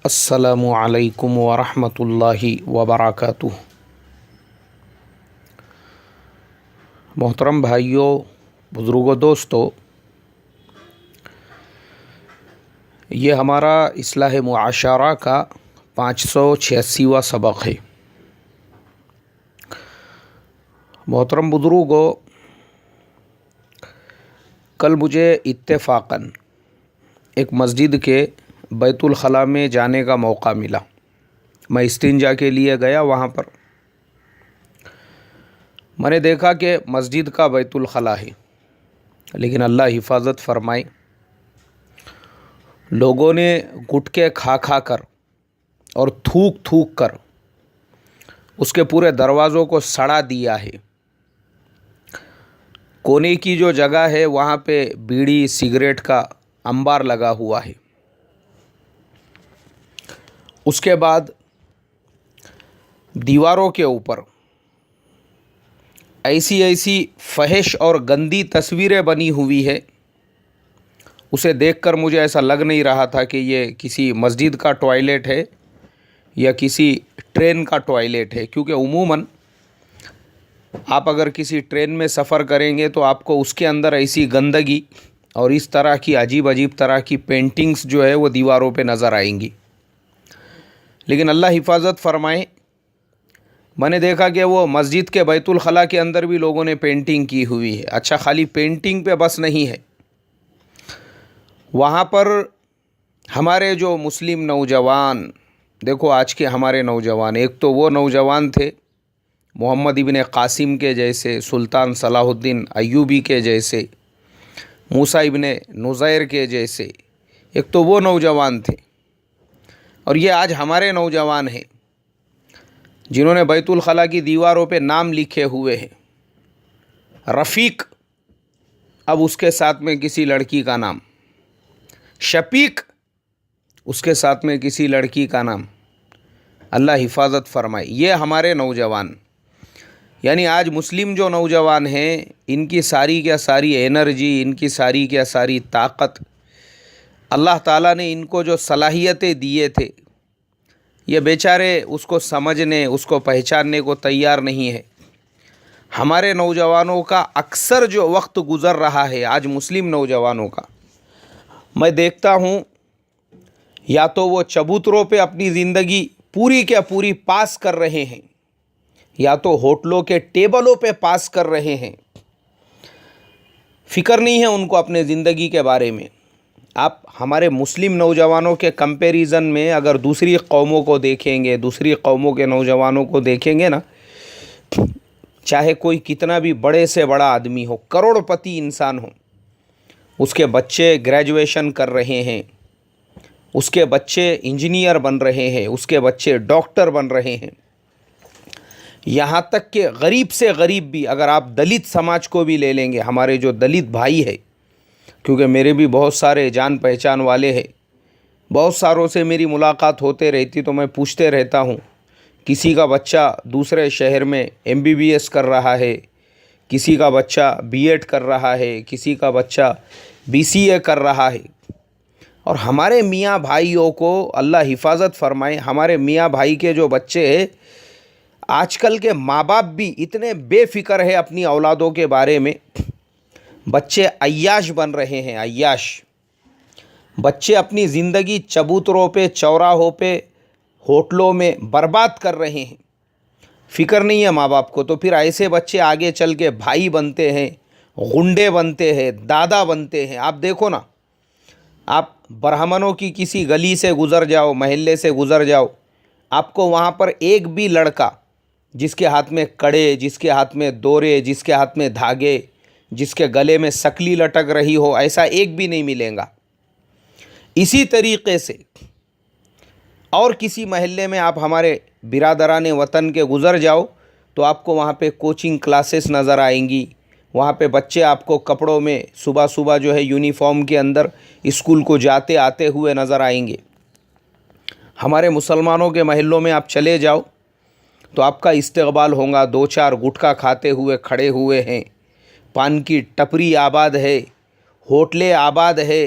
السلام علیکم ورحمۃ اللہ وبرکاتہ۔ محترم بھائیوں، بزرگوں، دوستو، یہ ہمارا اصلاح معاشرہ کا 586واں سبق ہے۔ محترم بزرگوں، کل مجھے اتفاقاً ایک مسجد کے بیت الخلاء میں جانے کا موقع ملا۔ میں استنجا کے لیے گیا۔ وہاں پر میں نے دیکھا کہ مسجد کا بیت الخلاء ہے، لیکن اللہ حفاظت فرمائے، لوگوں نے گٹکے کھا کھا کر اور تھوک تھوک کر اس کے پورے دروازوں کو سڑا دیا ہے۔ کونے کی جو جگہ ہے وہاں پہ بیڑی سگریٹ کا انبار لگا ہوا ہے۔ اس کے بعد دیواروں کے اوپر ایسی فحش اور گندی تصویریں بنی ہوئی ہے۔ اسے دیکھ کر مجھے ایسا لگ نہیں رہا تھا کہ یہ کسی مسجد کا ٹوائلٹ ہے یا کسی ٹرین کا ٹوائلٹ ہے، کیونکہ عموماً آپ اگر کسی ٹرین میں سفر کریں گے تو آپ کو اس کے اندر ایسی گندگی اور اس طرح کی عجیب طرح کی پینٹنگز جو ہے وہ دیواروں پہ نظر آئیں گی۔ لیکن اللہ حفاظت فرمائے، میں نے دیکھا کہ وہ مسجد کے بیت الخلاء کے اندر بھی لوگوں نے پینٹنگ کی ہوئی ہے۔ اچھا، خالی پینٹنگ پہ بس نہیں ہے، وہاں پر ہمارے جو مسلم نوجوان، دیکھو آج کے ہمارے نوجوان، ایک تو وہ نوجوان تھے محمد ابن قاسم کے جیسے، سلطان صلاح الدین ایوبی کے جیسے، موسیٰ ابن نصیر کے جیسے، ایک تو وہ نوجوان تھے، اور یہ آج ہمارے نوجوان ہیں جنہوں نے بیت الخلاء کی دیواروں پہ نام لکھے ہوئے ہیں۔ رفیق، اب اس کے ساتھ میں کسی لڑکی کا نام، شفیق، اس کے ساتھ میں کسی لڑکی کا نام۔ اللہ حفاظت فرمائے، یہ ہمارے نوجوان، یعنی آج مسلم جو نوجوان ہیں، ان کی ساری کیا ساری انرجی، ان کی ساری کیا ساری طاقت، اللہ تعالیٰ نے ان کو جو صلاحیتیں دیے تھے، یہ بیچارے اس کو سمجھنے، اس کو پہچاننے کو تیار نہیں ہے۔ ہمارے نوجوانوں کا اکثر جو وقت گزر رہا ہے آج مسلم نوجوانوں کا، میں دیکھتا ہوں یا تو وہ چبوتروں پہ اپنی زندگی پوری کیا پوری پاس کر رہے ہیں، یا تو ہوٹلوں کے ٹیبلوں پہ پاس کر رہے ہیں۔ فکر نہیں ہے ان کو اپنے زندگی کے بارے میں۔ آپ ہمارے مسلم نوجوانوں کے کمپیریزن میں اگر دوسری قوموں کو دیکھیں گے، دوسری قوموں کے نوجوانوں کو دیکھیں گے نا، چاہے کوئی کتنا بھی بڑے سے بڑا آدمی ہو، کروڑ پتی انسان ہو، اس کے بچے گریجویشن کر رہے ہیں، اس کے بچے انجینئر بن رہے ہیں، اس کے بچے ڈاکٹر بن رہے ہیں، یہاں تک کہ غریب سے غریب بھی، اگر آپ دلت سماج کو بھی لے لیں گے، ہمارے جو دلت بھائی ہے، کیونکہ میرے بھی بہت سارے جان پہچان والے ہیں، بہت ساروں سے میری ملاقات ہوتے رہتی، تو میں پوچھتے رہتا ہوں، کسی کا بچہ دوسرے شہر میں MBBS کر رہا ہے، کسی کا بچہ B.Ed کر رہا ہے، کسی کا بچہ BCA کر رہا ہے، اور ہمارے میاں بھائیوں کو اللہ حفاظت فرمائے، ہمارے میاں بھائی کے جو بچے ہیں، آج کل کے ماں باپ بھی اتنے بے فکر ہے اپنی اولادوں کے بارے میں، بچے عیاش بن رہے ہیں، عیاش بچے اپنی زندگی چبوتروں پہ، چوراہوں پہ، ہوٹلوں میں برباد کر رہے ہیں۔ فکر نہیں ہے ماں باپ کو، تو پھر ایسے بچے آگے چل کے بھائی بنتے ہیں، غنڈے بنتے ہیں، دادا بنتے ہیں۔ آپ دیکھو نا، آپ برہمنوں کی کسی گلی سے گزر جاؤ، محلے سے گزر جاؤ، آپ کو وہاں پر ایک بھی لڑکا جس کے ہاتھ میں کڑے، جس کے ہاتھ میں دورے، جس کے ہاتھ میں دھاگے، جس کے گلے میں سکلی لٹک رہی ہو، ایسا ایک بھی نہیں ملے گا۔ اسی طریقے سے اور کسی محلے میں آپ ہمارے برادران وطن کے گزر جاؤ تو آپ کو وہاں پہ کوچنگ کلاسز نظر آئیں گی، وہاں پہ بچے آپ کو کپڑوں میں صبح جو ہے یونیفارم کے اندر اسکول کو جاتے آتے ہوئے نظر آئیں گے۔ ہمارے مسلمانوں کے محلوں میں آپ چلے جاؤ تو آپ کا استقبال ہوگا، 2-4 گٹکا کھاتے ہوئے کھڑے ہوئے ہیں، پان کی ٹپری آباد ہے، ہوٹلیں آباد ہے،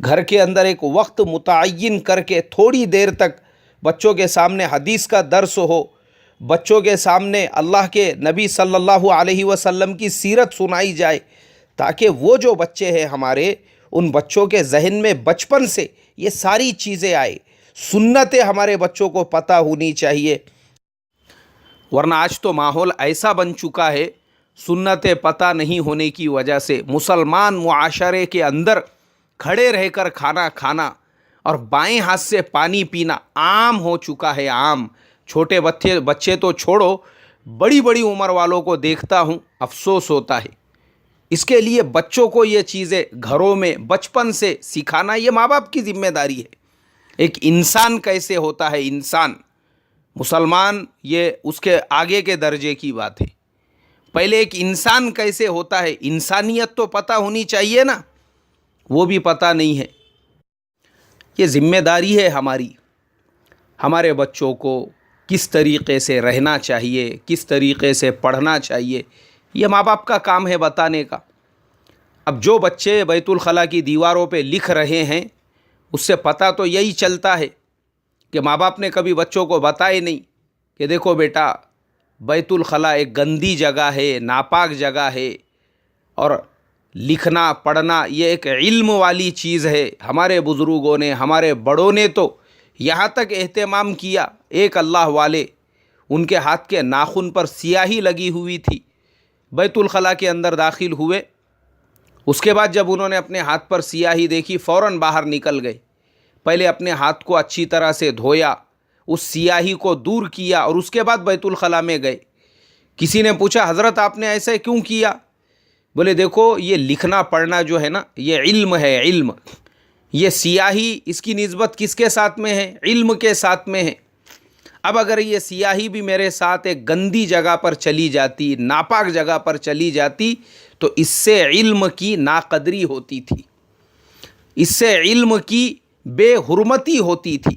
گھر کے اندر ایک وقت متعین کر کے تھوڑی دیر تک بچوں کے سامنے حدیث کا درس ہو، بچوں کے سامنے اللہ کے نبی صلی اللہ علیہ وسلم کی سیرت سنائی جائے، تاکہ وہ جو بچے ہیں ہمارے، ان بچوں کے ذہن میں بچپن سے یہ ساری چیزیں آئے، سنتیں ہمارے بچوں کو پتہ ہونی چاہیے۔ ورنہ آج تو ماحول ایسا بن چکا ہے، سنتیں پتہ نہیں ہونے کی وجہ سے مسلمان معاشرے کے اندر کھڑے رہ کر کھانا کھانا اور بائیں ہاتھ سے پانی پینا عام ہو چکا ہے، عام۔ چھوٹے بچے تو چھوڑو، بڑی بڑی عمر والوں کو دیکھتا ہوں، افسوس ہوتا ہے۔ اس کے لیے بچوں کو یہ چیزیں گھروں میں بچپن سے سکھانا یہ ماں باپ کی ذمہ داری ہے۔ ایک انسان کیسے ہوتا ہے، انسان مسلمان، یہ اس کے آگے کے درجے کی بات ہے۔ پہلے ایک انسان کیسے ہوتا ہے، انسانیت تو پتہ ہونی چاہیے نا، وہ بھی پتہ نہیں ہے۔ یہ ذمہ داری ہے ہماری، ہمارے بچوں کو کس طریقے سے رہنا چاہیے، کس طریقے سے پڑھنا چاہیے، یہ ماں باپ کا کام ہے بتانے کا۔ اب جو بچے بیت الخلاء کی دیواروں پہ لکھ رہے ہیں، اس سے پتہ تو یہی چلتا ہے کہ ماں باپ نے کبھی بچوں کو بتائے نہیں کہ دیکھو بیٹا، بیت الخلاء ایک گندی جگہ ہے، ناپاک جگہ ہے، اور لکھنا پڑھنا یہ ایک علم والی چیز ہے۔ ہمارے بزرگوں نے، ہمارے بڑوں نے تو یہاں تک اہتمام کیا، ایک اللہ والے، ان کے ہاتھ کے ناخن پر سیاہی لگی ہوئی تھی، بیت الخلاء کے اندر داخل ہوئے، اس کے بعد جب انہوں نے اپنے ہاتھ پر سیاہی دیکھی فوراً باہر نکل گئے۔ پہلے اپنے ہاتھ کو اچھی طرح سے دھویا، اس سیاہی کو دور کیا، اور اس کے بعد بیت الخلاء میں گئے۔ کسی نے پوچھا حضرت آپ نے ایسے کیوں کیا؟ بولے دیکھو، یہ لکھنا پڑھنا جو ہے نا، یہ علم ہے، علم۔ یہ سیاہی اس کی نسبت کس کے ساتھ میں ہے؟ علم کے ساتھ میں ہے۔ اب اگر یہ سیاہی بھی میرے ساتھ ایک گندی جگہ پر چلی جاتی، ناپاک جگہ پر چلی جاتی، تو اس سے علم کی ناقدری ہوتی تھی، اس سے علم کی بے حرمتی ہوتی تھی۔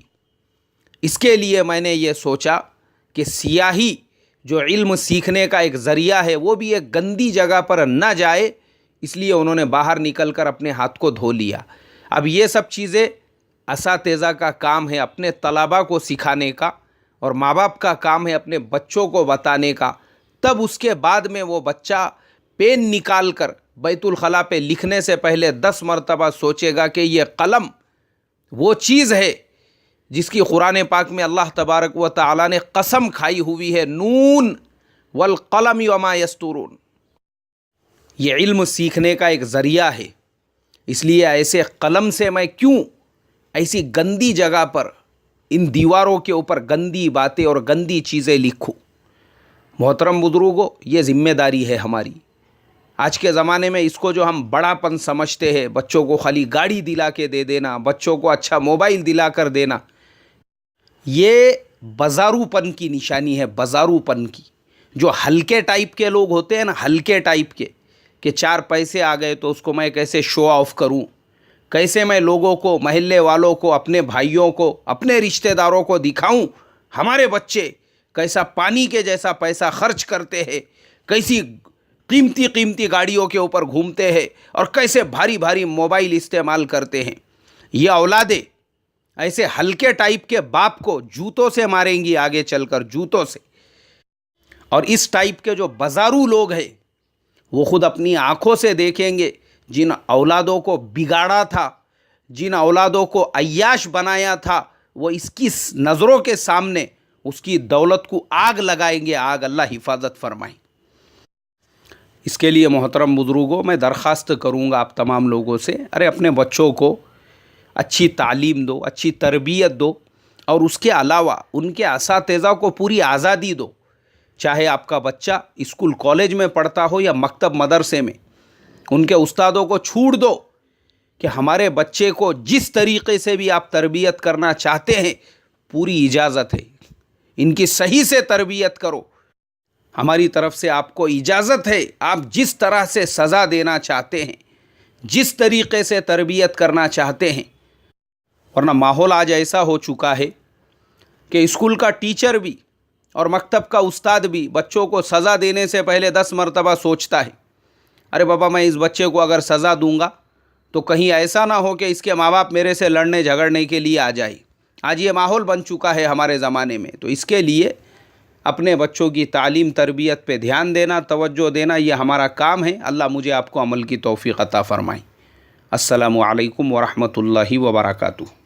اس کے لیے میں نے یہ سوچا کہ سیاہی جو علم سیکھنے کا ایک ذریعہ ہے، وہ بھی ایک گندی جگہ پر نہ جائے، اس لیے انہوں نے باہر نکل کر اپنے ہاتھ کو دھو لیا۔ اب یہ سب چیزیں اساتذہ کا کام ہے اپنے طلباء کو سکھانے کا، اور ماں باپ کا کام ہے اپنے بچوں کو بتانے کا۔ تب اس کے بعد میں وہ بچہ پین نکال کر بیت الخلاء پہ لکھنے سے پہلے 10 مرتبہ سوچے گا کہ یہ قلم وہ چیز ہے جس کی قرآن پاک میں اللہ تبارک و تعالی نے قسم کھائی ہوئی ہے، نون والقلم وما یسطرون۔ یہ علم سیکھنے کا ایک ذریعہ ہے، اس لیے ایسے قلم سے میں کیوں ایسی گندی جگہ پر ان دیواروں کے اوپر گندی باتیں اور گندی چیزیں لکھوں؟ محترم بزرگوں، یہ ذمہ داری ہے ہماری۔ آج کے زمانے میں اس کو جو ہم بڑا پن سمجھتے ہیں، بچوں کو خالی گاڑی دلا کے دے دینا، بچوں کو اچھا موبائل دلا کر دینا، یہ بازارو پن کی نشانی ہے، بازارو پن کی۔ جو ہلکے ٹائپ کے لوگ ہوتے ہیں نا، ہلکے ٹائپ کے، کہ 4 پیسے آ گئے تو اس کو میں کیسے شو آف کروں، کیسے میں لوگوں کو، محلے والوں کو، اپنے بھائیوں کو، اپنے رشتہ داروں کو دکھاؤں ہمارے بچے کیسا پانی کے جیسا پیسہ خرچ کرتے ہیں، کیسی قیمتی قیمتی گاڑیوں کے اوپر گھومتے ہیں، اور کیسے بھاری بھاری موبائل استعمال کرتے ہیں۔ یہ اولادیں ایسے ہلکے ٹائپ کے باپ کو جوتوں سے ماریں گی آگے چل کر، جوتوں سے۔ اور اس ٹائپ کے جو بازارو لوگ ہیں، وہ خود اپنی آنکھوں سے دیکھیں گے جن اولادوں کو بگاڑا تھا، جن اولادوں کو عیاش بنایا تھا، وہ اس کی نظروں کے سامنے اس کی دولت کو آگ لگائیں گے، آگ، اللہ حفاظت فرمائیں۔ اس کے لیے محترم بزرگوں، میں درخواست کروں گا آپ تمام لوگوں سے، ارے اپنے بچوں کو اچھی تعلیم دو، اچھی تربیت دو، اور اس کے علاوہ ان کے اساتذہ کو پوری آزادی دو۔ چاہے آپ کا بچہ اسکول کالج میں پڑھتا ہو یا مکتب مدرسے میں، ان کے استادوں کو چھوٹ دو کہ ہمارے بچے کو جس طریقے سے بھی آپ تربیت کرنا چاہتے ہیں، پوری اجازت ہے، ان کی صحیح سے تربیت کرو، ہماری طرف سے آپ کو اجازت ہے، آپ جس طرح سے سزا دینا چاہتے ہیں، جس طریقے سے تربیت کرنا چاہتے ہیں۔ ورنہ ماحول آج ایسا ہو چکا ہے کہ اسکول کا ٹیچر بھی اور مکتب کا استاد بھی بچوں کو سزا دینے سے پہلے 10 مرتبہ سوچتا ہے، ارے بابا میں اس بچے کو اگر سزا دوں گا تو کہیں ایسا نہ ہو کہ اس کے ماں باپ میرے سے لڑنے جھگڑنے کے لیے آ جائے. آج یہ ماحول بن چکا ہے ہمارے زمانے میں. تو اس کے لیے اپنے بچوں کی تعلیم تربیت پہ دھیان دینا، توجہ دینا، یہ ہمارا کام ہے. اللہ مجھے آپ کو عمل کی توفیق عطا فرمائے. السلام علیکم ورحمۃ اللہ وبرکاتہ.